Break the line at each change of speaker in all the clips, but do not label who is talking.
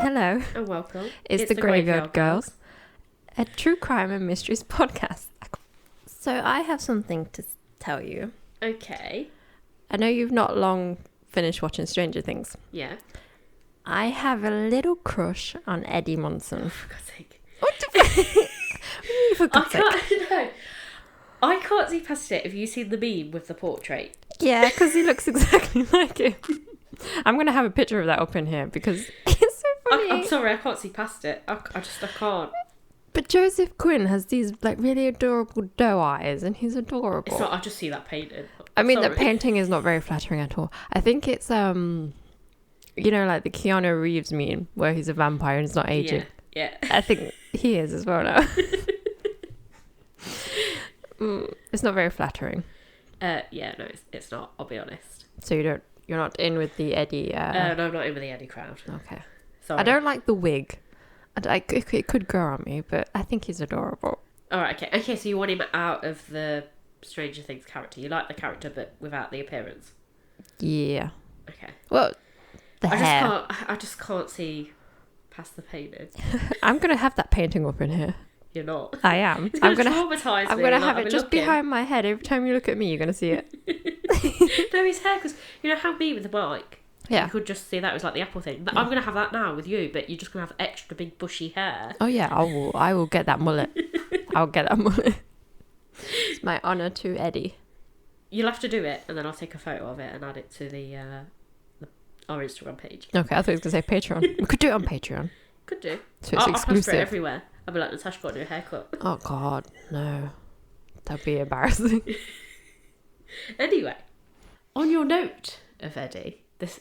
Hello.
And welcome.
It's the Graveyard Girls, a true crime and mysteries podcast. So I have something to tell you.
Okay.
I know you've not long finished watching Stranger Things.
Yeah.
I have a little crush on Eddie Munson.
For God's sake.
What the For God's sake.
No. I can't see past it if you've seen the meme with the portrait.
Yeah, because he looks exactly like him. I'm going to have a picture of that up in here because it's so funny.
I'm sorry, I can't see past it. I can't.
But Joseph Quinn has these like really adorable doe eyes and he's adorable.
It's not, I just see that painted.
I mean, the painting is not very flattering at all. I think it's, you know, like the Keanu Reeves meme where he's a vampire and he's not aging.
Yeah.
I think he is as well now. It's not very flattering.
Yeah, no, it's not. I'll be honest.
So you're not in with the Eddie.
No, I'm not in with the Eddie crowd.
Okay.
Sorry.
I don't like the wig. It could grow on me, but I think he's adorable.
All right. Okay. Okay. So you want him out of the Stranger Things character. You like the character, but without the appearance.
Yeah.
Okay.
Well, the hair.
I just can't see past the painting.
I'm gonna have that painting up in here.
You're not.
I am.
It's going to traumatise me.
I'm gonna have it just behind my head. Every time you look at me, you're gonna see it.
No, his hair, because you know how me with the mic.
Yeah.
You could just see that was like the apple thing. I'm gonna have that now with you, but you're just gonna have extra big bushy hair.
Oh yeah, I will get that mullet. I'll get that mullet. It's my honour to Eddie.
You'll have to do it, and then I'll take a photo of it and add it to our Instagram page.
Okay, I thought he was gonna say Patreon. We could do it on Patreon.
Could do.
So it's
I'll
exclusive.
post it everywhere. I'll be like, Natasha got a new haircut.
Oh God, no. That'd be embarrassing.
Anyway, on your note of Eddie, this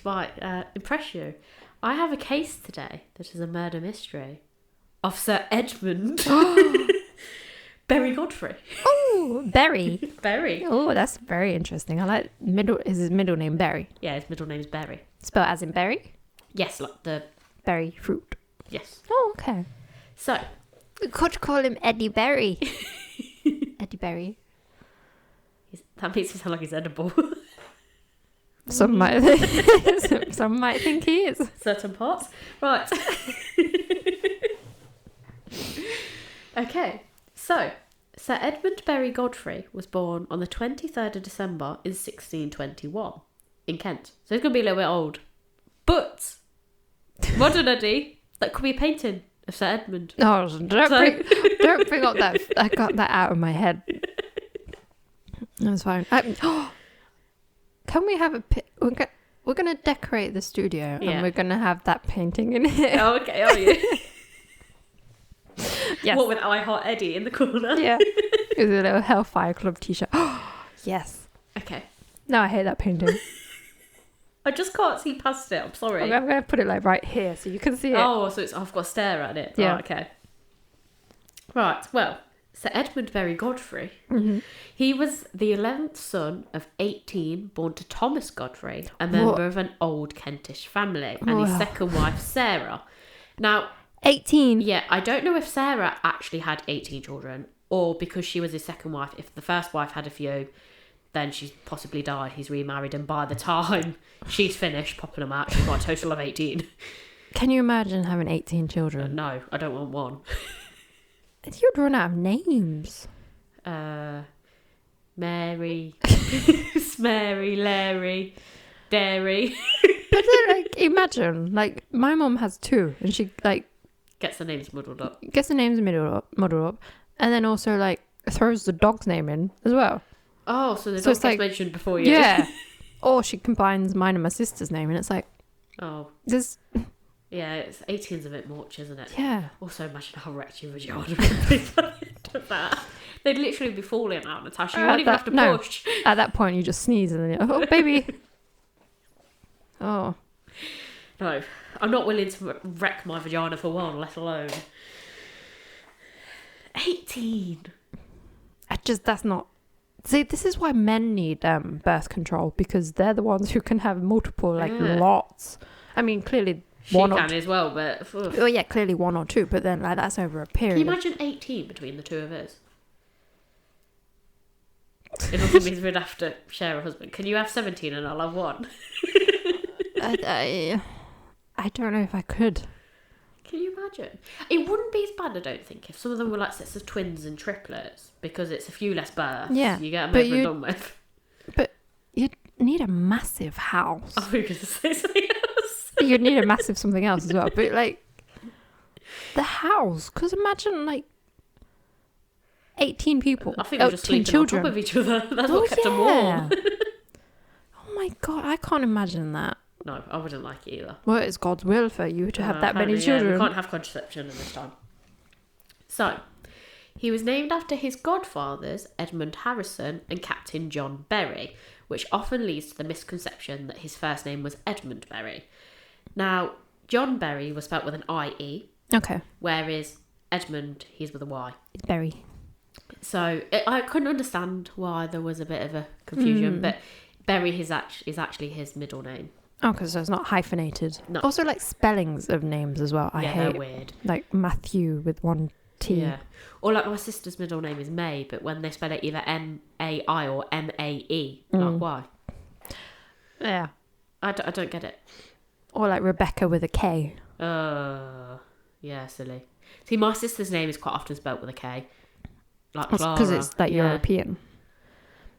might impress you. I have a case today that is a murder mystery of Sir Edmund Berry Godfrey.
Oh, Berry.
Berry.
Oh, that's very interesting. I like his middle name Berry.
Yeah, his middle name is Berry.
Spelled as in berry?
Yes, like the
berry fruit.
Yes.
Oh, okay.
So
we could call him Eddie Berry. Eddie Berry.
That makes it sound like he's edible.
Some might think he is.
Certain parts. Right. Okay. So, Sir Edmund Berry Godfrey was born on the 23rd of December in 1621 in Kent. So he's going to be a little bit old. But, modern Eddie, that could be a painting of Sir Edmund.
No, don't bring up that. I got that out of my head. That's fine. Can we have we're going to decorate the studio and we're going to have that painting in here.
Oh, okay. Are you?
Yes.
What with I Heart Eddie in the corner?
Yeah. With a little Hellfire Club t-shirt. Yes.
Okay.
No, I hate that painting.
I just can't see past it. I'm sorry.
Okay, I'm going to put it like right here so you can see it.
Oh, so I've got to stare at it.
Yeah.
Oh, okay. Right. Well, Sir Edmund Berry Godfrey.
Mm-hmm.
He was the 11th son of 18, born to Thomas Godfrey, a member of an old Kentish family, and his second wife, Sarah. Now,
18?
Yeah, I don't know if Sarah actually had 18 children, or because she was his second wife, if the first wife had a few, then she's possibly died, he's remarried, and by the time she's finished popping them out, she's got a total of 18.
Can you imagine having 18 children?
No, I don't want one.
You'd run out of names.
Mary, Smary, Larry, Dairy.
But then, like, imagine, like, my mum has 2, and she, like...
Gets the names muddled up.
Gets the names muddled up, and then also, like, throws the dog's name in as well.
Oh, so the dog gets mentioned before you.
Yeah. Or she combines mine and my sister's name, and it's like...
Oh.
There's...
Yeah, 18's a bit much, isn't it?
Yeah.
Also, imagine how wrecked your vagina would be of that. They'd literally be falling out, Natasha. You wouldn't even have to push.
No. At that point, you just sneeze and then you're, oh, baby. Oh.
No, I'm not willing to wreck my vagina for one, let alone 18.
That's not... See, this is why men need birth control, because they're the ones who can have multiple, like, lots. I mean, clearly...
She can as well, but...
Oh, yeah, clearly 1 or 2, but then, like, that's over a period.
Can you imagine 18 between the two of us? It also means we'd have to share a husband. Can you have 17 and I'll have 1?
I I don't know if I could.
Can you imagine? It wouldn't be as bad, I don't think, if some of them were like sets of twins and triplets, because it's a few less births.
Yeah,
you get them
but
over and done with.
But you'd need a massive house.
Oh, you're going to say something else?
You'd need a massive something else as well. But like the house, because imagine like 18 people.
I think they're just sleeping on top of each other. That's what kept them warm.
Oh my god, I can't imagine that.
No, I wouldn't like it either.
Well, it's God's will for you to have that many children.
Yeah, we can't have contraception at this time. So, he was named after his godfathers, Edmund Harrison and Captain John Berry, which often leads to the misconception that his first name was Edmund Berry. Now, John Berry was spelt with an I-E.
Okay.
Whereas Edmund, he's with a Y.
It's Berry.
So, I couldn't understand why there was a bit of a confusion, but Berry is actually his middle name.
Oh, because it's not hyphenated.
No.
Also, like spellings of names as well. I hate.
They're weird.
Like Matthew with one T.
Yeah. Or like my sister's middle name is May, but when they spell it either M-A-I or M-A-E, like why?
Yeah.
I don't get it.
Or like Rebecca with a K.
Yeah, silly. See, my sister's name is quite often spelt with a K. Like Clara.
Because it's like European.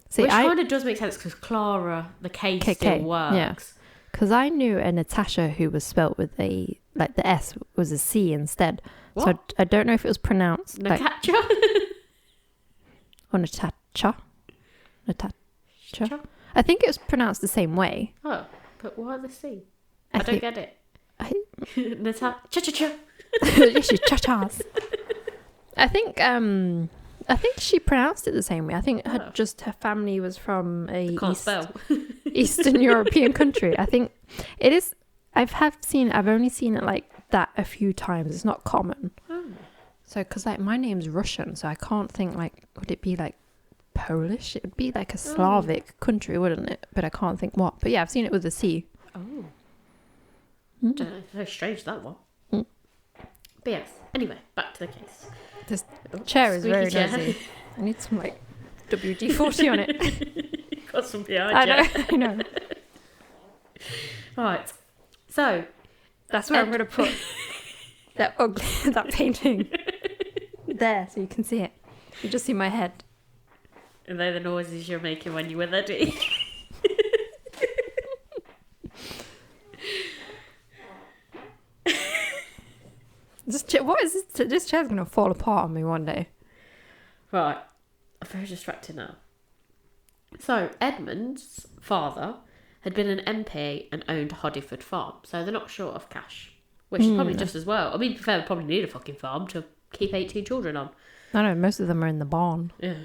See,
which kind of does make sense because Clara, the K still works.
Yeah. Because I knew a Natasha who was spelt with the S was a C instead.
What?
So I don't know if it was pronounced
Natasha?
Or Natasha. I think it was pronounced the same way.
Oh, but why the C? I don't get it. Natasha. Cha-cha-cha.
Cha-chas. I think she pronounced it the same way. I think her family was from a Eastern European country. I think it is. I've only seen it like that a few times. It's not common.
Oh.
So, because like my name's Russian, so I can't think like, would it be like Polish? It would be like a Slavic country, wouldn't it? But I can't think what. But yeah, I've seen it with a C.
Oh. Don't know. Very strange, that one. But yes. Anyway, back to the case.
This chair is very noisy. I need some like WD-40 on it.
Got some behind you.
I know.
Right. So
that's where I'm going to put that painting there, so you can see it. You just see my head.
And they're the noises you're making when you were ready.
What is this? This chair's going to fall apart on me one day.
Right. I'm very distracted now. So, Edmund's father had been an MP and owned Hoddiford Farm, so they're not short of cash. Which is probably just as well. I mean, to be fair, they probably need a fucking farm to keep 18 children on.
I know, most of them are in the barn.
Yeah.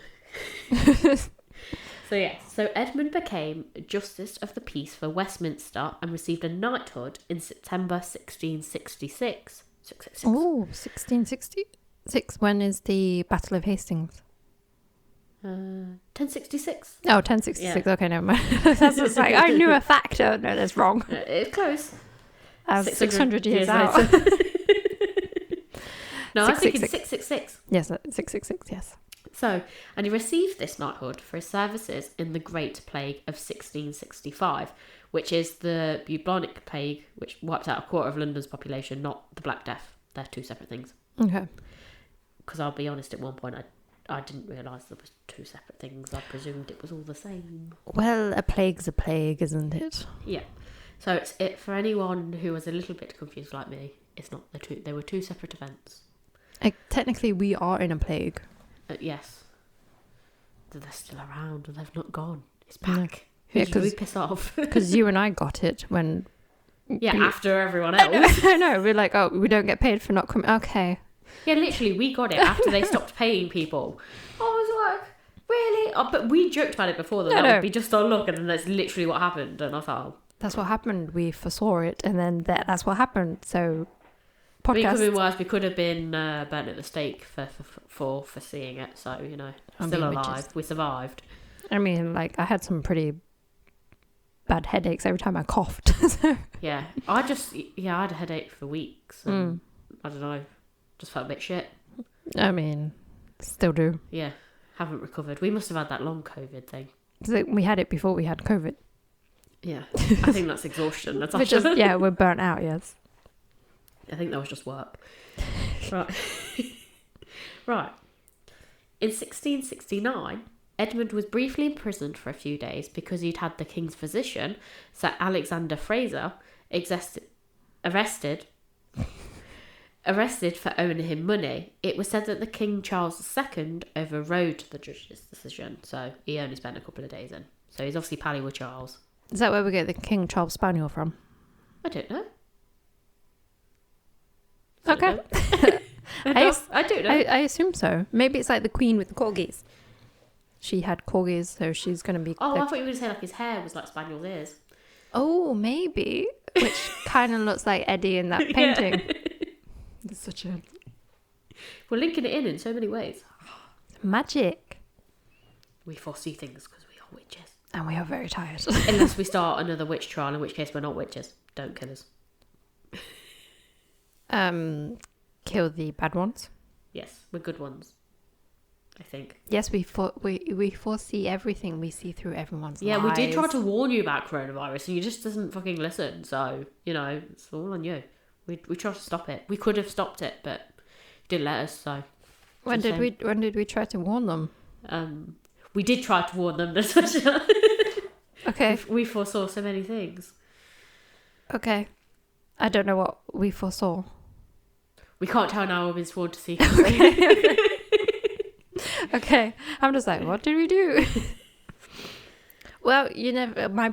So Edmund became Justice of the Peace for Westminster and received a knighthood in September 1666.
Oh, 1666. When is the Battle of Hastings?
1066.
Oh, 1066. Yeah. Okay, never mind. That's just like, I knew a fact. Oh, no, that's wrong.
It's close.
I was 600 years out.
No, I was thinking 666.
Yes, 666, yes.
So, and he received this knighthood for his services in the Great Plague of 1665, which is the bubonic plague, which wiped out a quarter of London's population, not the Black Death. They're two separate things.
Okay.
Because I'll be honest, at one point I didn't realise there was two separate things. I presumed it was all the same.
Well, a plague's a plague, isn't it?
Yeah. So it's for anyone who was a little bit confused like me. It's not the two. They were two separate events.
Technically, we are in a plague.
Yes. They're still around and they've not gone. It's back.
Yeah,
Who did we piss off?
Because you and I got it when...
after everyone else.
I know. We're like, oh, we don't get paid for not coming. Okay.
Yeah, literally, we got it after they stopped paying people. I was like, really? Oh, but we joked about it before that would be just our luck, and then that's literally what happened. And I thought...
That's what happened. We foresaw it, and then that's what happened. So...
We could have been worse. We could have been burnt at the stake for seeing it. So, you know, still alive. We survived.
I mean, like, I had some pretty bad headaches every time I coughed.
Yeah. I had a headache for weeks. And I don't know. Just felt a bit shit.
I mean, still do.
Yeah. Haven't recovered. We must have had that long COVID thing.
So we had it before we had COVID.
Yeah. I think that's exhaustion. That's
we're burnt out, yes.
I think that was just work. Right. Right. In 1669, Edmund was briefly imprisoned for a few days because he'd had the king's physician, Sir Alexander Fraser, arrested for owing him money. It was said that the King Charles II overrode the judge's decision, so he only spent a couple of days in. So he's obviously pally with Charles.
Is that where we get the King Charles Spaniel from?
I don't know.
Okay.
I don't know.
I assume so. Maybe it's like the Queen with the corgis. She had corgis, so she's going to be...
Oh, I thought you were going to say like his hair was like Spaniel's ears.
Oh, maybe. Which kind of looks like Eddie in that painting. It's such a...
We're linking it in so many ways.
Magic.
We foresee things because we are witches.
And we are very tired.
Unless we start another witch trial, in which case we're not witches. Don't kill us.
Kill the bad ones.
Yes, we're good ones. I think.
Yes, we foresee everything. We see through everyone's lies.
Yeah, we did try to warn you about coronavirus and you just doesn't fucking listen. So, it's all on you. We tried to stop it. We could have stopped it, but you didn't let us, so.
When did we try to warn them?
We did try to warn them, Natasha.
Okay.
We foresaw so many things.
Okay. I don't know what we foresaw.
We can't tell now we've been sworn to secrecy.
Okay. I'm just like, what did we do? Well, my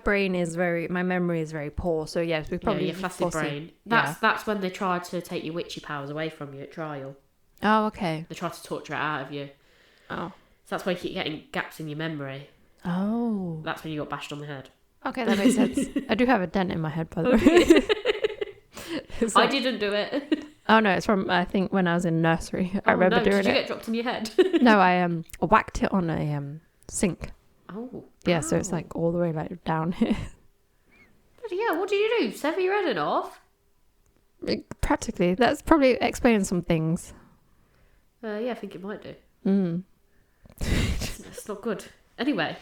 memory is very poor, so yes, we probably...
Yeah, your flaccid brain. That's when they tried to take your witchy powers away from you at trial.
Oh, okay.
They tried to torture it out of you.
Oh.
So that's why you keep getting gaps in your memory.
Oh.
That's when you got bashed on the head.
Okay, that makes sense. I do have a dent in my head, by the way.
I didn't do it.
Oh no, it's from, I think, when I was in nursery. I remember doing it.
Did you get dropped in your head?
No, I whacked it on a sink.
Oh.
Yeah, so it's like all the way like down here.
Yeah, what did you do? Sever your head off?
Practically. That's probably explaining some things.
Yeah, I think it might do.
It's
not good. Anyway,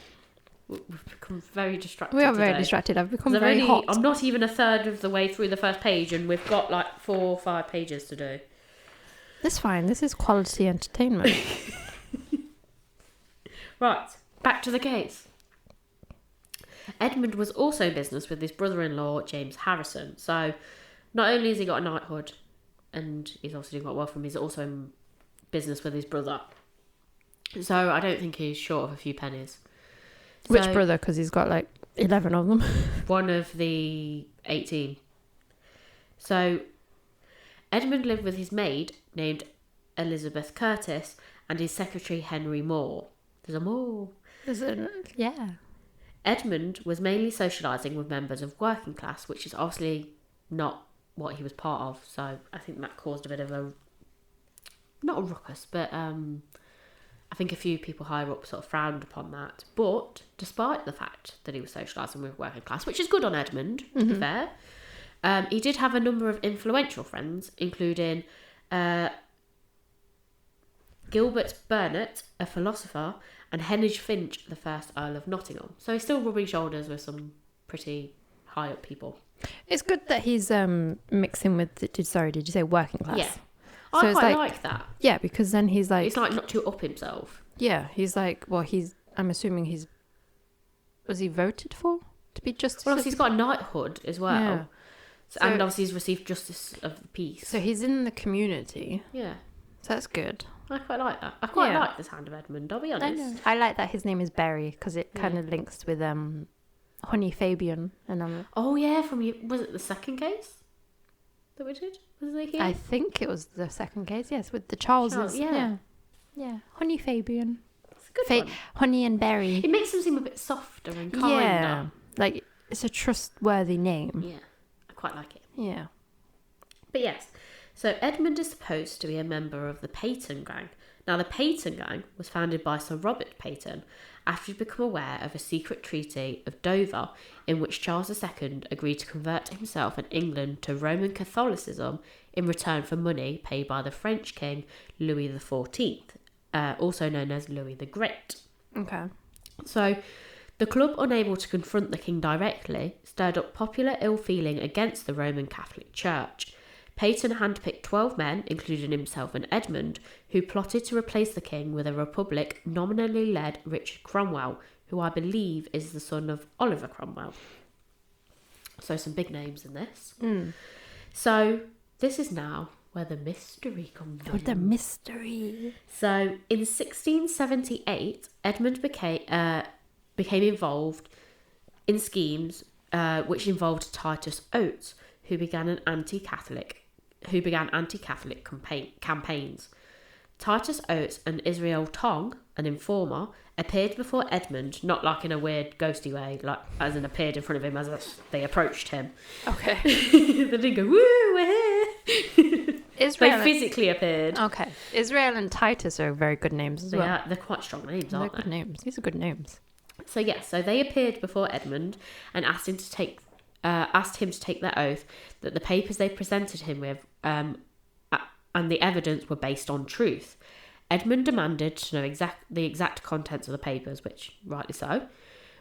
we've become very distracted.
We are very distracted. I've become very hot.
I'm not even a third of the way through the first page, and we've got like 4 or 5 pages to do.
That's fine. This is quality entertainment.
Right, back to the case. Edmund was also in business with his brother-in-law, James Harrison. So, not only has he got a knighthood, and he's obviously doing quite well from him, he's also in business with his brother. So, I don't think he's short of a few pennies.
Which brother? Because he's got like 11 of them.
One of the 18. So, Edmund lived with his maid, named Elizabeth Curtis, and his secretary, Henry Moore. There's a Moore.
Yeah.
Edmund was mainly socialising with members of working class, which is obviously not what he was part of. So I think that caused a bit of not a ruckus, but I think a few people higher up sort of frowned upon that. But despite the fact that he was socialising with working class, which is good on Edmund, to be fair, he did have a number of influential friends, including Gilbert Burnet, a philosopher, and Heneage Finch, the first Earl of Nottingham. So he's still rubbing shoulders with some pretty high up people. It's
good that he's mixing with, did you say working class?
Yeah. So I quite like that.
Yeah, because then he's like...
It's like not too up himself.
Yeah, he's like, well, I'm assuming was he voted for to be justice?
Well, obviously he's got a knighthood as well.
Yeah.
So, and obviously he's received Justice of the Peace.
So he's in the community.
Yeah.
So that's good.
I quite like that. I quite like the sound of Edmund, I'll be honest.
I like that his name is Berry because it kind of links with Honey Fabian. And
oh yeah, was it the second case that we did? Was it here?
I think it was the second case, yes, with the Charleses. Yeah. Honey Fabian.
It's a good one.
Honey and Berry.
It makes them seem a bit softer and kinder.
Yeah, like it's a trustworthy name.
Yeah, I quite like it.
Yeah.
But yes, so Edmund is supposed to be a member of the Peyton gang. Now, the Peyton gang was founded by Sir Robert Peyton after he'd become aware of a secret treaty of Dover in which Charles II agreed to convert himself and England to Roman Catholicism in return for money paid by the French king Louis XIV, also known as Louis the Great.
Okay.
So, the club, unable to confront the king directly, stirred up popular ill feeling against the Roman Catholic Church. Peyton handpicked 12 men, including himself and Edmund, who plotted to replace the king with a republic nominally led Richard Cromwell, who I believe is the son of Oliver Cromwell. So some big names in this. So this is now where the mystery comes in.
Oh, the mystery.
So in 1678, Edmund became involved in schemes which involved Titus Oates, who began anti-Catholic campaigns. Titus Oates and Israel Tong, an informer, appeared before Edmund, not like in a weird ghosty way, like as in appeared in front of him as they approached him.
Okay.
They didn't go, woo, we're here.
Israel.
They physically appeared.
Okay. Israel and Titus are very good names as well.
Yeah, they're quite strong names, aren't they?
They're good names. These are good names.
So they appeared before Edmund and asked him to take their oath that the papers they presented him with and the evidence were based on truth. Edmund demanded to know the exact contents of the papers, which rightly so.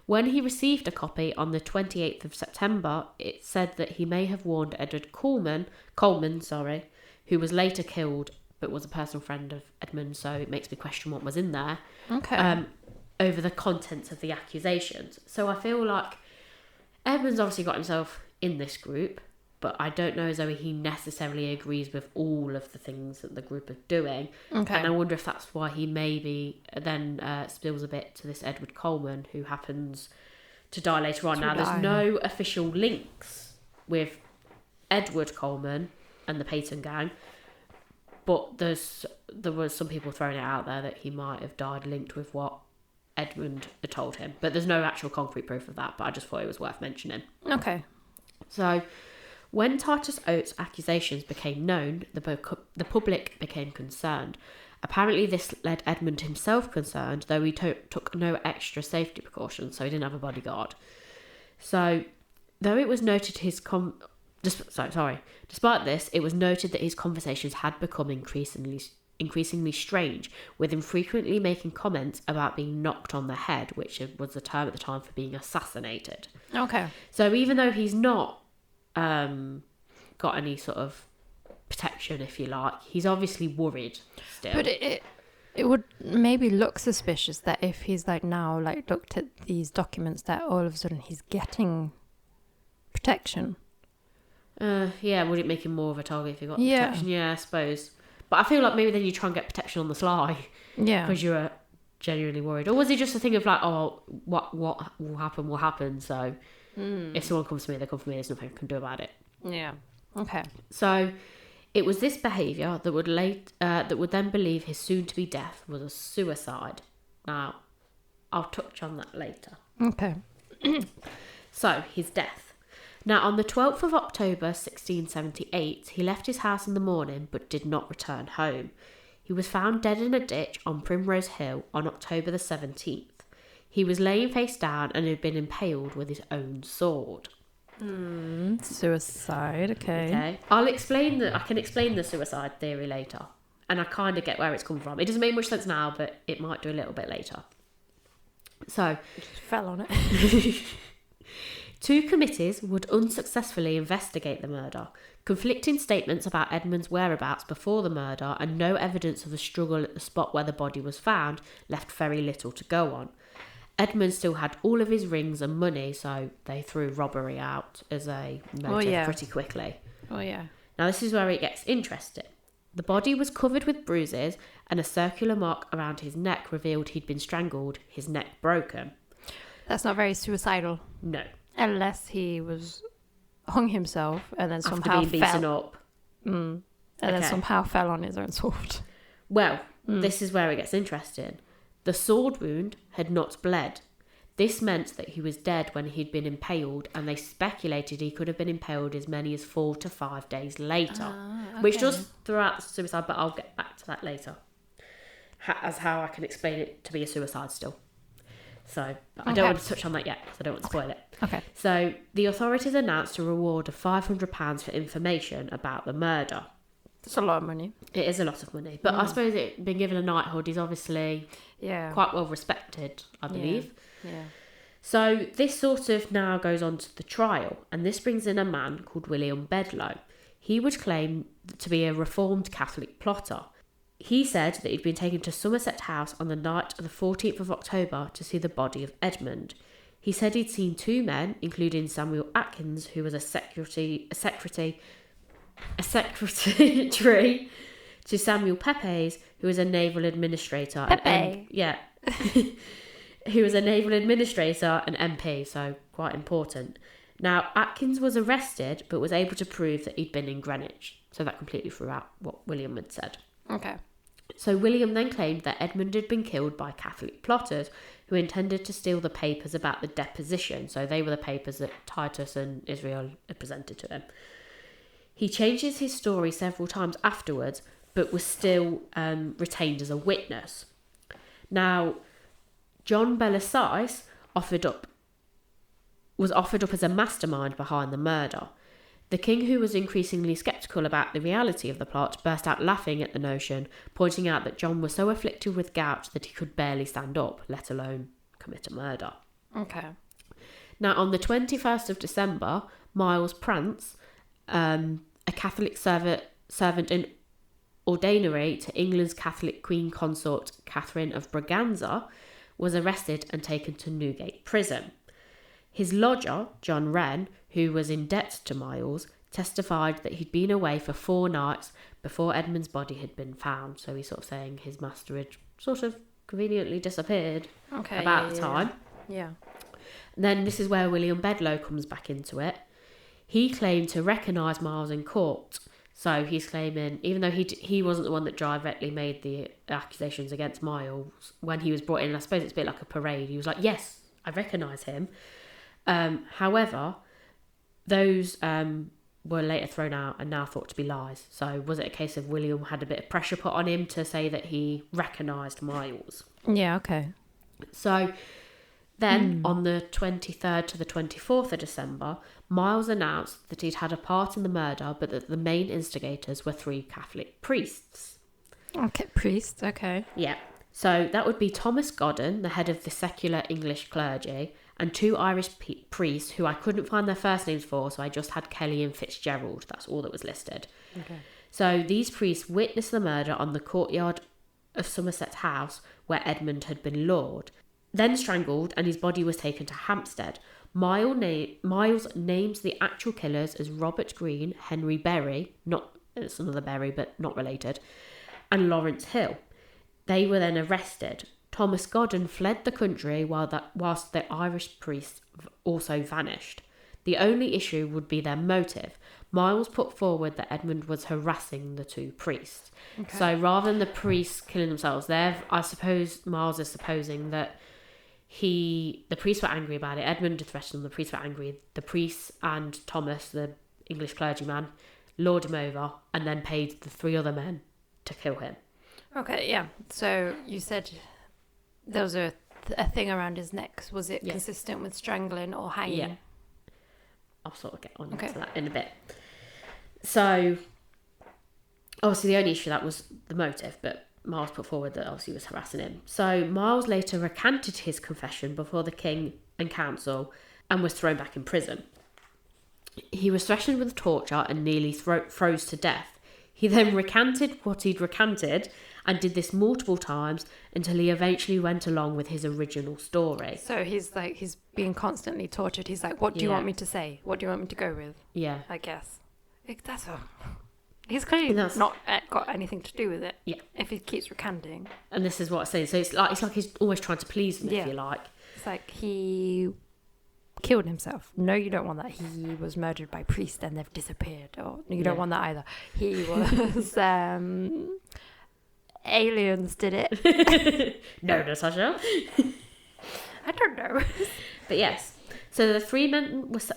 When he received a copy on the 28th of September, it said that he may have warned Edward Coleman, who was later killed but was a personal friend of Edmund, so it makes me question what was in there.
Okay.
Over the contents of the accusations. So I feel like Edmund's obviously got himself in this group, but I don't know as though he necessarily agrees with all of the things that the group are doing.
Okay.
And I wonder if that's why he maybe then spills a bit to this Edward Coleman, who happens to die later on. Now, there's no official links with Edward Coleman and the Peyton gang, but there was some people throwing it out there that he might have died linked with what Edmund had told him. But there's no actual concrete proof of that, but I just thought it was worth mentioning.
Okay.
So when Titus Oates' accusations became known, the public became concerned. Apparently this led Edmund himself concerned, though he took no extra safety precautions, so he didn't have a bodyguard. So, though it was noted despite this, it was noted that his conversations had become increasingly strange, with him frequently making comments about being knocked on the head, which was the term at the time for being assassinated.
Okay.
So even though he's not got any sort of protection, if you like, he's obviously worried still.
But it would maybe look suspicious that if he's now looked at these documents, that all of a sudden he's getting protection.
Yeah, would it make him more of a target if he got protection? Yeah, I suppose. But I feel like maybe then you try and get protection on the sly. Yeah. Because you're genuinely worried. Or was it just a thing of what will happen, so if someone comes to me, they come for me, there's nothing I can do about it.
Yeah. Okay.
So it was this behaviour that would then believe his soon-to-be death was a suicide. Now, I'll touch on that later.
Okay.
So, his death. Now, on the 12th of October 1678, he left his house in the morning but did not return home. He was found dead in a ditch on Primrose Hill on October the 17th. He was laying face down and had been impaled with his own sword.
Suicide, okay.
I can explain the suicide theory later. And I kind of get where it's come from. It doesn't make much sense now, but it might do a little bit later. So,
just fell on it.
2 committees would unsuccessfully investigate the murder. Conflicting statements about Edmund's whereabouts before the murder and no evidence of a struggle at the spot where the body was found left very little to go on. Edmund still had all of his rings and money, so they threw robbery out as a motive pretty quickly.
Oh, yeah.
Now, this is where it gets interesting. The body was covered with bruises, and a circular mark around his neck revealed he'd been strangled, his neck broken.
That's not very suicidal.
No.
Unless he was hung himself and then somehow
after being beaten up.
And then somehow fell on his own sword.
Well, this is where it gets interesting. The sword wound had not bled. This meant that he was dead when he'd been impaled, and they speculated he could have been impaled as many as 4 to 5 days later, which does throw out the suicide, but I'll get back to that later, as how I can explain it to be a suicide still. So, but I don't want to touch on that yet, because I don't want to spoil it.
Okay.
So, the authorities announced a reward of £500 for information about the murder.
That's a lot of money.
It is a lot of money. But I suppose it being given a knighthood is obviously quite well respected, I believe.
Yeah.
So this sort of now goes on to the trial. And this brings in a man called William Bedloe. he would claim to be a reformed Catholic plotter. He said that he'd been taken to Somerset House on the night of the 14th of October to see the body of Edmund. He said he'd seen two men, including Samuel Atkins, who was a secretary to Samuel Pepys, who was a naval administrator. Who was a naval administrator and MP, so quite important. Now, Atkins was arrested, but was able to prove that he'd been in Greenwich. So that completely threw out what William had said.
Okay.
So William then claimed that Edmund had been killed by Catholic plotters who intended to steal the papers about the deposition. So they were the papers that Titus and Israel had presented to him. He changes his story several times afterwards, but was still retained as a witness. Now, John Bellasyse was offered up as a mastermind behind the murder. The king, who was increasingly sceptical about the reality of the plot, burst out laughing at the notion, pointing out that John was so afflicted with gout that he could barely stand up, let alone commit a murder.
Okay.
Now, on the 21st of December, Miles Prance, a Catholic servant and ordinary to England's Catholic Queen Consort Catherine of Braganza, was arrested and taken to Newgate Prison. His lodger, John Wren, who was in debt to Miles, testified that he'd been away for 4 nights before Edmund's body had been found. So he's sort of saying his master had sort of conveniently disappeared about the time.
Yeah.
And then this is where William Bedloe comes back into it. He claimed to recognise Miles in court. So he's claiming, even though he wasn't the one that directly made the accusations against Miles, when he was brought in, I suppose it's a bit like a parade, he was like, yes, I recognise him. However, those were later thrown out and now thought to be lies. So was it a case of William had a bit of pressure put on him to say that he recognised Miles?
Yeah, okay.
So then on the 23rd to the 24th of December, Miles announced that he'd had a part in the murder, but that the main instigators were 3 Catholic priests.
Okay, priests, okay.
Yeah. So that would be Thomas Godden, the head of the secular English clergy, and 2 Irish priests who I couldn't find their first names for, so I just had Kelly and Fitzgerald. That's all that was listed.
Okay.
So these priests witnessed the murder on the courtyard of Somerset House, where Edmund had been lord. Then strangled, and his body was taken to Hampstead. Miles names the actual killers as Robert Green, Henry Berry, it's another Berry, but not related, and Lawrence Hill. They were then arrested. Thomas Godden fled the country whilst the Irish priests also vanished. The only issue would be their motive. Miles put forward that Edmund was harassing the 2 priests. Okay. So rather than the priests killing themselves, I suppose Miles is supposing that the priests were angry about it. Edmund threatened them, the priests were angry. The priests and Thomas, the English clergyman, lured him over and then paid the 3 other men to kill him.
Okay, yeah. So you said there was a thing around his neck. Was it consistent with strangling or hanging?
Yeah. I'll sort of get on to that in a bit. So, obviously the only issue that was the motive, but Miles put forward that obviously he was harassing him. So Miles later recanted his confession before the king and council and was thrown back in prison. He was threatened with torture and nearly froze to death. He then recanted what he'd recanted and did this multiple times until he eventually went along with his original story.
So he's being constantly tortured. He's like, what do you want me to say? What do you want me to go with?
Yeah.
I guess. He's clearly not got anything to do with it.
Yeah.
If he keeps recanting.
And this is what I'm saying. So it's like he's almost trying to please them, if you like.
It's like he killed himself. No, you don't want that. He was murdered by priests and they've disappeared. Or you don't want that either. He was aliens did it.
No, Natasha.
I don't know.
But yes. So the 3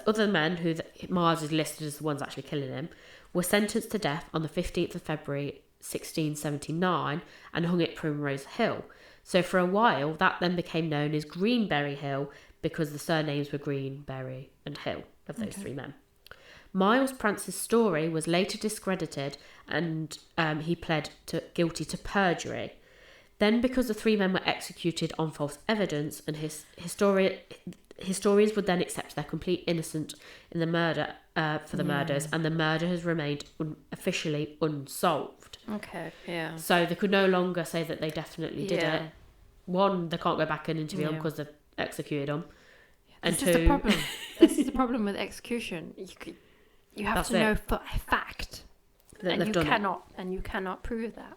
other men who Miles is listed as the ones actually killing him were sentenced to death on the 15th of February 1679 and hung at Primrose Hill. So for a while that then became known as Greenberry Hill because the surnames were Green, Berry and Hill of those 3 men. Miles Prance's story was later discredited and he pled guilty to perjury. Then because the 3 men were executed on false evidence and historians would then accept their complete innocence in the murder for the murders, and the murder has remained officially unsolved.
Okay, yeah.
So they could no longer say that they definitely did it. One, they can't go back and interview them because they've executed them. And
this is the problem. This is the problem with execution. You have to know for a fact
that
and you cannot prove that.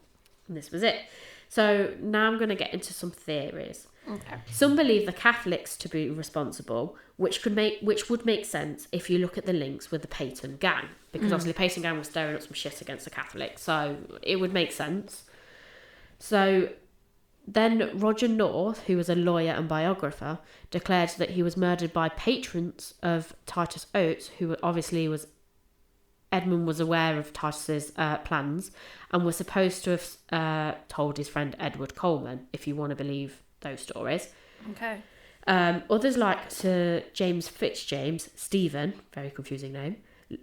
And this was it. So now I'm going to get into some theories.
Okay.
Some believe the Catholics to be responsible, which would make sense if you look at the links with the Peyton gang, because obviously the Peyton gang was stirring up some shit against the Catholics, so it would make sense. So then Roger North, who was a lawyer and biographer, declared that he was murdered by patrons of Titus Oates, who obviously was Edmund was aware of Titus's plans and was supposed to have told his friend Edward Coleman, if you want to believe those stories.
Okay.
Others like Sir James Fitzjames, Stephen, very confusing name,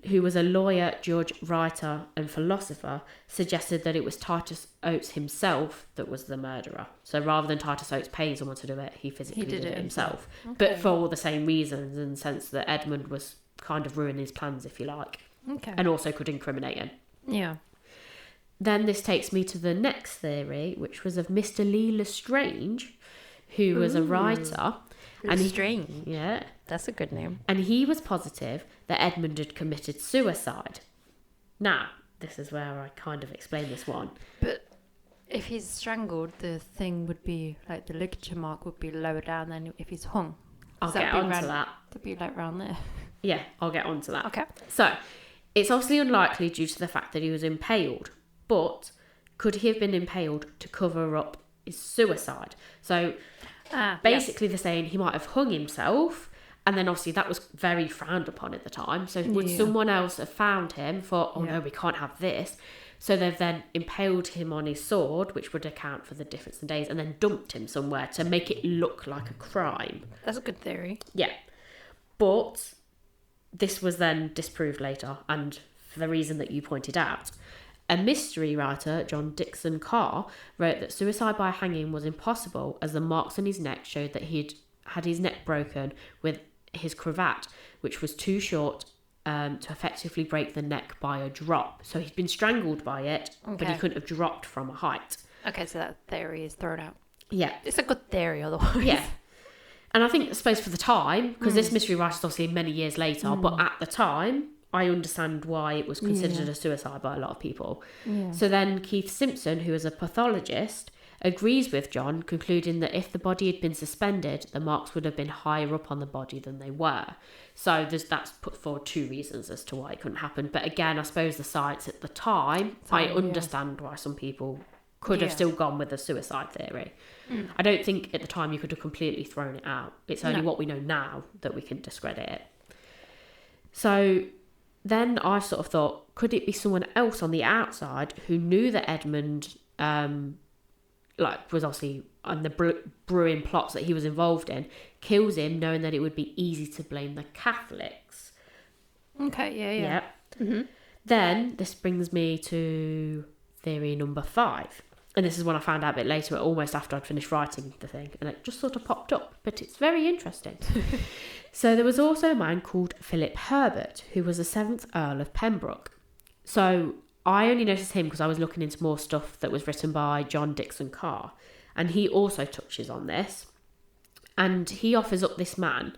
who was a lawyer, judge, writer and philosopher, suggested that it was Titus Oates himself that was the murderer. So rather than Titus Oates paying someone to do it, he physically did it himself. Okay. But for all the same reasons, in the sense that Edmund was kind of ruining his plans, if you like.
Okay.
And also could incriminate him.
Yeah.
Then this takes me to the next theory, which was of Mr. Lee Lestrange, who was a writer.
Lestrange.
Yeah.
That's a good name.
And he was positive that Edmund had committed suicide. Now, this is where I kind of explain this one.
But if he's strangled, the thing would be, like, the ligature mark would be lower down than if he's hung.
I'll get onto that.
To be, like, round there.
Yeah, I'll get onto that.
Okay.
So, it's obviously unlikely due to the fact that he was impaled. But could he have been impaled to cover up his suicide? So basically they're saying he might have hung himself, and then obviously that was very frowned upon at the time. So would someone else have found him for, no, we can't have this. So they've then impaled him on his sword, which would account for the difference in days, and then dumped him somewhere to make it look like a crime.
That's a good theory.
Yeah. But this was then disproved later, and for the reason that you pointed out. A mystery writer, John Dixon Carr, wrote that suicide by hanging was impossible as the marks on his neck showed that he'd had his neck broken with his cravat, which was too short to effectively break the neck by a drop. So he'd been strangled by it, but he couldn't have dropped from a height.
Okay, so that theory is thrown out.
Yeah.
It's a good theory otherwise.
Yeah. And I think, I suppose for the time, because this mystery writer is obviously many years later, but at the time, I understand why it was considered a suicide by a lot of people. Yeah. So then Keith Simpson, who is a pathologist, agrees with John, concluding that if the body had been suspended, the marks would have been higher up on the body than they were. So that's put forward two reasons as to why it couldn't happen. But again, I suppose the science at the time, I understand why some people could have still gone with the suicide theory. I don't think at the time you could have completely thrown it out. It's only what we know now that we can discredit it. So then I sort of thought, could it be someone else on the outside who knew that Edmund was obviously on the brewing plots that he was involved in, kills him knowing that it would be easy to blame the Catholics.
Okay, yeah.
Mm-hmm. Then this brings me to theory number 5. And this is when I found out a bit later, almost after I'd finished writing the thing, and it just sort of popped up, but it's very interesting. So there was also a man called Philip Herbert, who was the 7th Earl of Pembroke. So I only noticed him because I was looking into more stuff that was written by John Dixon Carr, and he also touches on this. And he offers up this man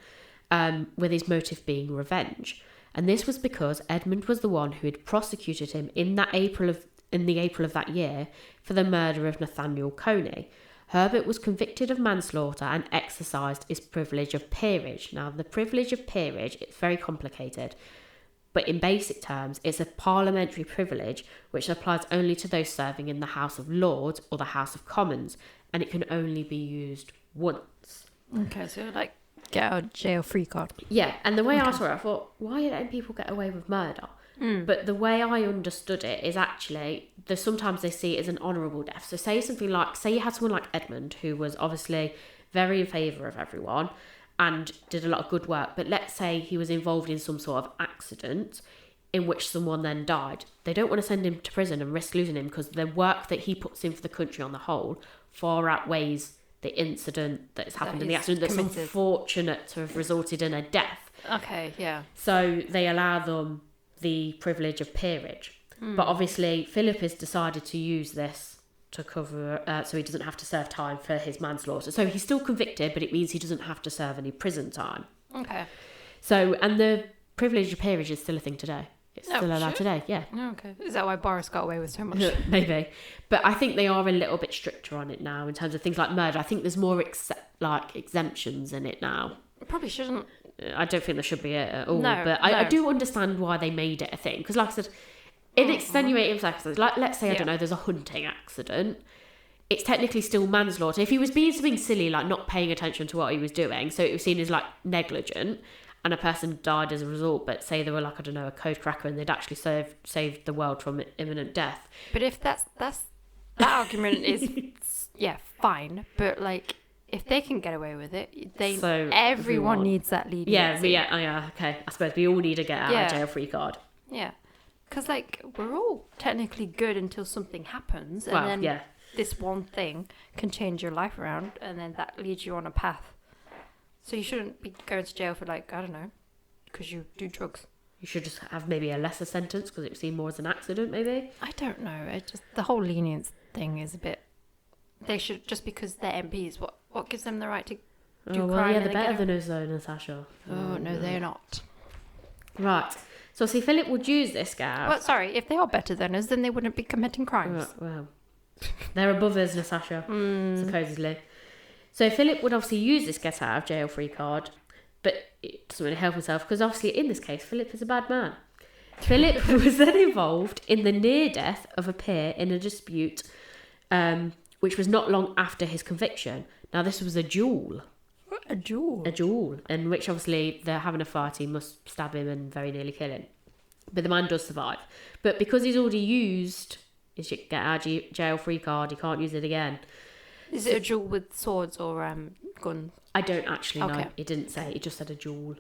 with his motive being revenge. And this was because Edmund was the one who had prosecuted him in the April of that year for the murder of Nathaniel Coney. Herbert was convicted of manslaughter and exercised his privilege of peerage. Now, the privilege of peerage, it's very complicated, but in basic terms, it's a parliamentary privilege which applies only to those serving in the House of Lords or the House of Commons, and it can only be used once.
Okay, so like get out of jail free card.
Yeah, and the way I saw it, I thought, why are you letting people get away with murder? But the way I understood it is actually, sometimes they see it as an honourable death. So say you had someone like Edmund, who was obviously very in favour of everyone and did a lot of good work, but let's say he was involved in some sort of accident in which someone then died. They don't want to send him to prison and risk losing him because the work that he puts in for the country on the whole far outweighs the incident that's happened in the
he's
accident that's
committed.
unfortunate to have resulted in a death.
Okay, yeah.
So they allow them the privilege of peerage. But obviously, Philip has decided to use this to cover, so he doesn't have to serve time for his manslaughter. So he's still convicted, but it means he doesn't have to serve any prison time.
Okay.
So, and the privilege of peerage is still a thing today. It's still allowed today, yeah.
Okay. Is that why Boris got away with so much?
Maybe. But I think they are a little bit stricter on it now in terms of things like murder. I think there's more exemptions in it now.
Probably shouldn't.
I don't think there should be it at all.
No,
but I do understand why they made it a thing. Because like I said, in extenuating circumstances, like let's say, I don't know, there's a hunting accident. It's technically still manslaughter. If he was being something silly, like not paying attention to what he was doing, so it was seen as like negligent, and a person died as a result, but say they were like, I don't know, a code cracker and they'd actually saved the world from imminent death.
But if that argument is, yeah, fine. But like, if they can get away with it, everyone needs that leniency.
Yeah, okay. I suppose we all need to get out of jail free card.
Yeah. Because like, we're all technically good until something happens. And then this one thing can change your life around, and then that leads you on a path. So you shouldn't be going to jail for like, I don't know, because you do drugs.
You should just have maybe a lesser sentence because it was seen more as an accident, maybe?
I don't know. It just, the whole lenience thing is a bit... They should, just because they're MPs, what gives them the right to do crime?
Yeah, they're better than us though, Natasha.
Oh, no, they're not.
Right. So see, Philip would use this guy.
Well, sorry, if they are better than us, then they wouldn't be committing crimes.
Well, they're above us, Natasha, supposedly. So Philip would obviously use this get out of jail free card, but it doesn't really help himself because obviously in this case, Philip is a bad man. Philip was then involved in the near death of a peer in a dispute, which was not long after his conviction. Now, this was a duel.
A duel?
A duel, in which obviously they're having a fight, he must stab him and very nearly kill him. But the man does survive. But because he's already used his get out of jail free card, he can't use it again.
Is it a duel with swords or guns?
I don't actually know. It didn't say. It just said a duel.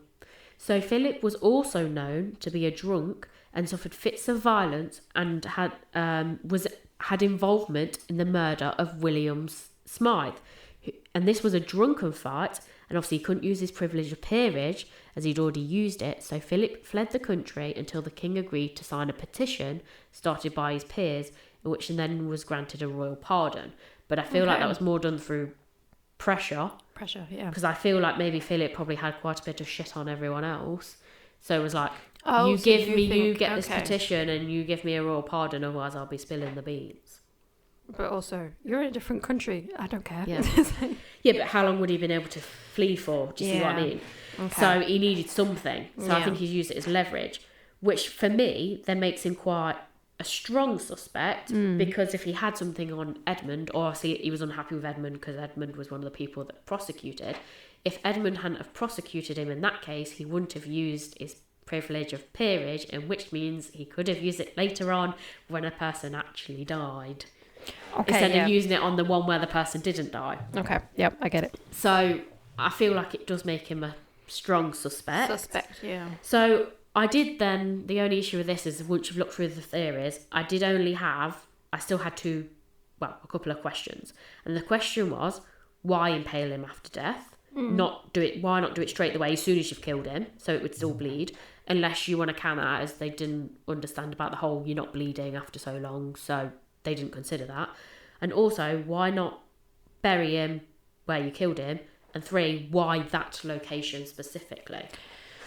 So Philip was also known to be a drunk and suffered fits of violence and had involvement in the murder of William Smythe. And this was a drunken fight, and obviously he couldn't use his privilege of peerage as he'd already used it. So Philip fled the country until the king agreed to sign a petition started by his peers, in which then was granted a royal pardon. But I feel like that was more done through pressure.
Pressure, yeah.
Because I feel like maybe Philip probably had quite a bit of shit on everyone else. So it was like, you get this petition and you give me a royal pardon, otherwise I'll be spilling the beans.
But also, you're in a different country. I don't care.
Yeah, yeah, but how long would he have been able to flee for? Do you see what I mean? Okay. So he needed something. So I think he used it as leverage, which for me then makes him quite a strong suspect, because if he had something on Edmund, or obviously he was unhappy with Edmund because Edmund was one of the people that prosecuted. If Edmund hadn't have prosecuted him in that case, he wouldn't have used his privilege of peerage, and which means he could have used it later on when a person actually died. Instead of using it on the one where the person didn't die.
Okay, yep, I get it.
So I feel like it does make him a strong suspect.
Yeah.
So I did then, the only issue with this is once you've looked through the theories, I still had a couple of questions. And the question was, why impale him after death? Why not do it straight away as soon as you've killed him, so it would still bleed? Unless you want to count that as they didn't understand about the whole, you're not bleeding after so long, so they didn't consider that. And also, why not bury him where you killed him? And 3, why that location specifically?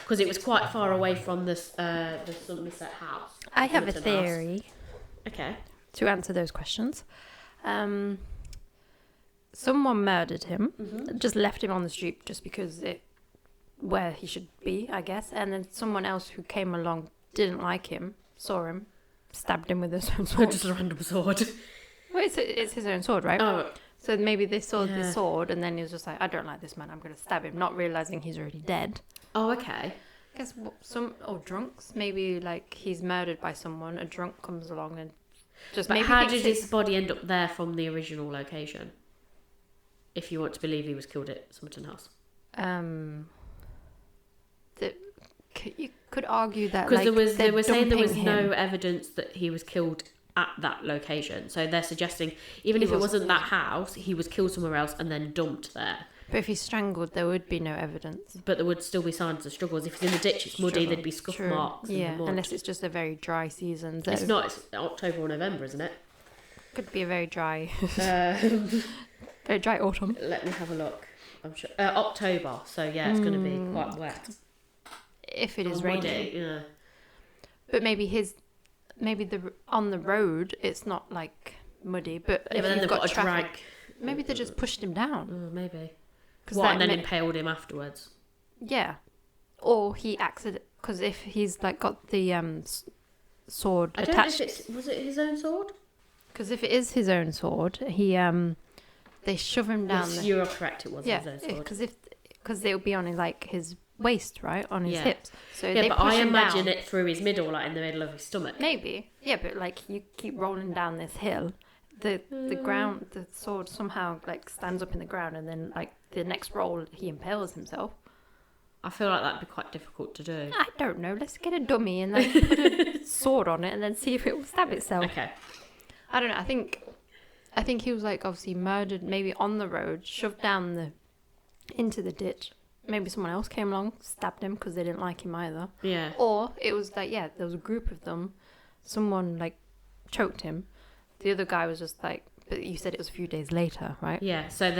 Because it was quite far away from the Somerset house.
I have a theory.
Okay.
To answer those questions. Someone murdered him, just left him on the street just because where he should be, I guess. And then someone else who came along didn't like him, saw him, stabbed him with his own sword.
Just a random sword.
Well, it's his own sword, right?
Oh.
So maybe they saw the sword and then he was just like, I don't like this man, I'm going to stab him, not realising he's already dead.
Oh, okay.
I guess drunks, maybe like he's murdered by someone, a drunk comes along and just
But
maybe
how did his body end up there from the original location? If you want to believe he was killed at Somerton House.
You could argue that
because they were saying there was no evidence that he was killed at that location. So they're suggesting even if it wasn't that house, he was killed somewhere else and then dumped there.
But if he's strangled, there would be no evidence.
But there would still be signs of struggles. If he's in the ditch, it's muddy, there'd be scuff
True.
marks.
Yeah,
in the mud.
unless it's just a very dry season.
It's not. It's October or November, isn't it?
Could be a very dry,
Um,
very dry autumn.
let me have a look. I'm sure October. So yeah, it's going to be quite wet.
If it is
Or
raining.
muddy, yeah.
But maybe on the road it's not like muddy. But
Yeah,
if
but then
you've
they've got to
traffic,
drag.
maybe they just pushed him down.
Maybe.
Cause
What? And then
that
impaled him afterwards.
Yeah, or he accident because if he's like got the sword
I don't know if
attached.
was it his own sword?
Because if it is his own sword, he they shove him down.
Yes, you are correct. It was his own sword.
Because it would be on his waist, right, on his hips. So
Yeah,
they
but
push
I
him
imagine
down.
it through his middle, like in the middle of his stomach.
Maybe, yeah, but like you keep rolling down this hill, the ground, the sword somehow like stands up in the ground, and then like the next roll he impales himself.
I feel like that'd be quite difficult to do.
I don't know. Let's get a dummy and then put a sword on it, and then see if it will stab itself.
Okay.
I don't know. I think he was like obviously murdered, maybe on the road, shoved down into the ditch. Maybe someone else came along, stabbed him because they didn't like him either.
Yeah.
Or it was like, yeah, there was a group of them. Someone like choked him. The other guy was just like, but you said it was a few days later, right?
Yeah, so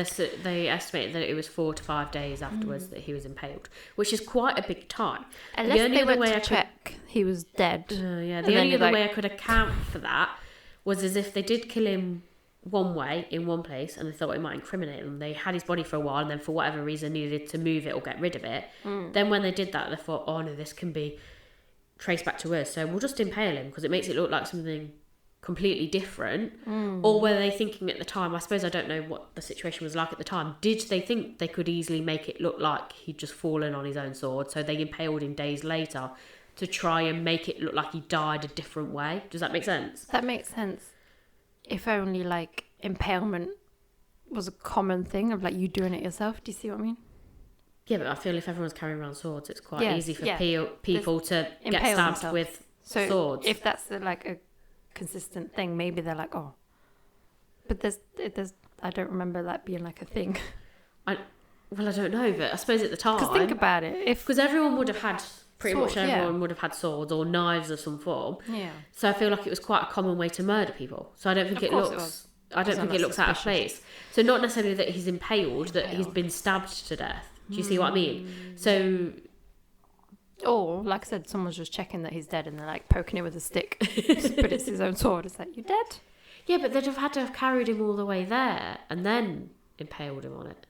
they estimated that it was 4 to 5 days afterwards that he was impaled, which is quite a big time.
Unless
the only
they
other
went
way
to
I
check he was dead.
yeah,
And
the
then
only
you're
other
like-
way I could account for that was as if they did kill him one way in one place and they thought it might incriminate them. They had his body for a while and then for whatever reason needed to move it or get rid of it. Then when they did that, they thought, oh no, this can be traced back to us, so we'll just impale him because it makes it look like something completely different. Or were they thinking at the time, I suppose I don't know what the situation was like at the time, did they think they could easily make it look like he'd just fallen on his own sword, so they impaled him days later to try and make it look like he died a different way? Does that make sense?
That makes sense. If only like impalement was a common thing of like you doing it yourself. Do you see what I mean?
Yeah, but I feel if everyone's carrying around swords, it's quite
Yeah,
easy for
yeah.
people to get
Impale
stabbed
themselves.
with
So
swords.
if that's like a consistent thing, maybe they're like, oh. But there's I don't remember that being like a thing.
I don't know, but I suppose at the time,
Because think about it, if
because everyone would have had
Swords, yeah.
everyone would have had swords or knives of some form.
yeah,
So I feel like it was quite a common way to murder people. So I don't think
Of
it
course it
looks.
was.
I don't
So
think it
that's
looks out of
suspicious.
place. So not necessarily that he's impaled, that he's
Impaled.
been stabbed to death. Do you see what I mean? So
or like I said, someone's just checking that he's dead and they're like poking him with a stick, but it's his own sword. It's like, you dead?
yeah, but they'd have had to have carried him all the way there and then impaled him on it.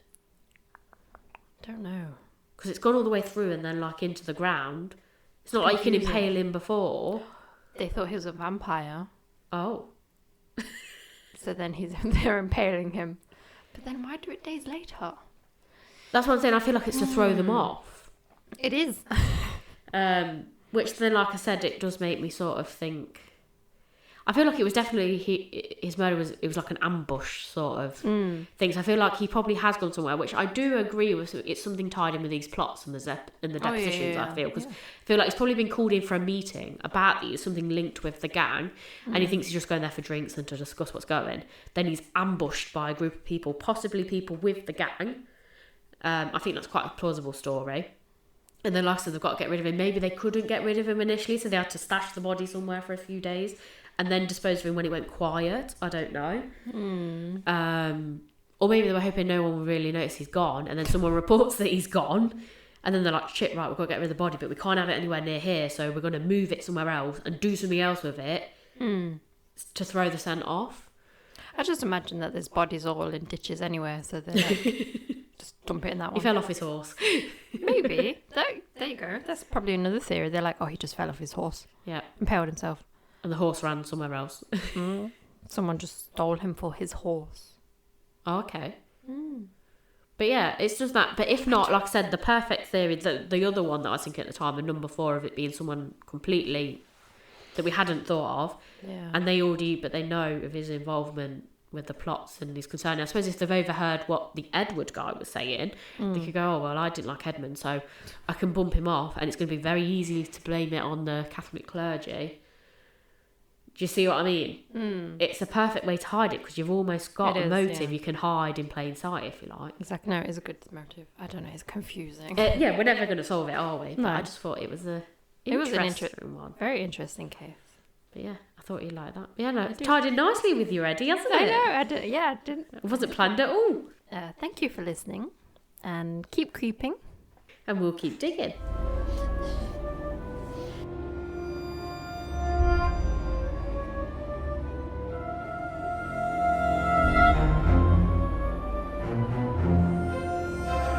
Don't know.
Because it's gone all the way through and then like into the ground. It's not like you can
confusing.
impale him before.
They thought he was a vampire,
Oh.
so then they're impaling him. But then why do it days later?
That's what I'm saying. I feel like it's to throw them off.
It is.
Which then, like I said, it does make me sort of think. I feel like it was definitely his murder was like an ambush sort of thing. So I feel like he probably has gone somewhere, which I do agree with. It's something tied in with these plots and the depositions.
yeah.
I feel because I feel like he's probably been called in for a meeting about these, something linked with the gang, and he thinks he's just going there for drinks and to discuss what's going. Then he's ambushed by a group of people, possibly people with the gang. I think that's quite a plausible story. And then, like I said, they've got to get rid of him. Maybe they couldn't get rid of him initially, so they had to stash the body somewhere for a few days and then dispose of him when it went quiet. I don't know. Or maybe they were hoping no one would really notice he's gone, and then someone reports that he's gone, and then they're like, shit, right, we've got to get rid of the body, but we can't have it anywhere near here, so we're going to move it somewhere else and do something else with it to throw the scent off.
I just imagine that there's bodies all in ditches anywhere, so they're like, just dump it in that
He
one.
fell off his horse.
Maybe. There you go. That's probably another theory. They're like, oh, he just fell off his horse.
Yeah.
Impaled himself.
And the horse ran somewhere else.
Someone just stole him for his horse.
Oh, okay. But yeah, it's just that. But if not, like I said, the perfect theory, the other one that I was thinking at the time, the number 4 of it being someone completely that we hadn't thought of,
Yeah.
and they know of his involvement with the plots and his concern. I suppose if they've overheard what the Edward guy was saying, they could go, oh, well, I didn't like Edmund, so I can bump him off, and it's going to be very easy to blame it on the Catholic clergy. Do you see what I mean? It's a perfect way to hide it because you've almost got a motive you can hide in plain sight, if you like.
Exactly. No, it is a good motive. I don't know. It's confusing.
Yeah, we're never going to solve it, are we?
No.
But I just thought it was an one.
Very interesting case.
But yeah, I thought you'd like that. Yeah, no, it's tied in nicely with you, Eddie, hasn't it?
I know. I didn't.
It wasn't planned at all.
Thank you for listening, and keep creeping.
And we'll keep digging.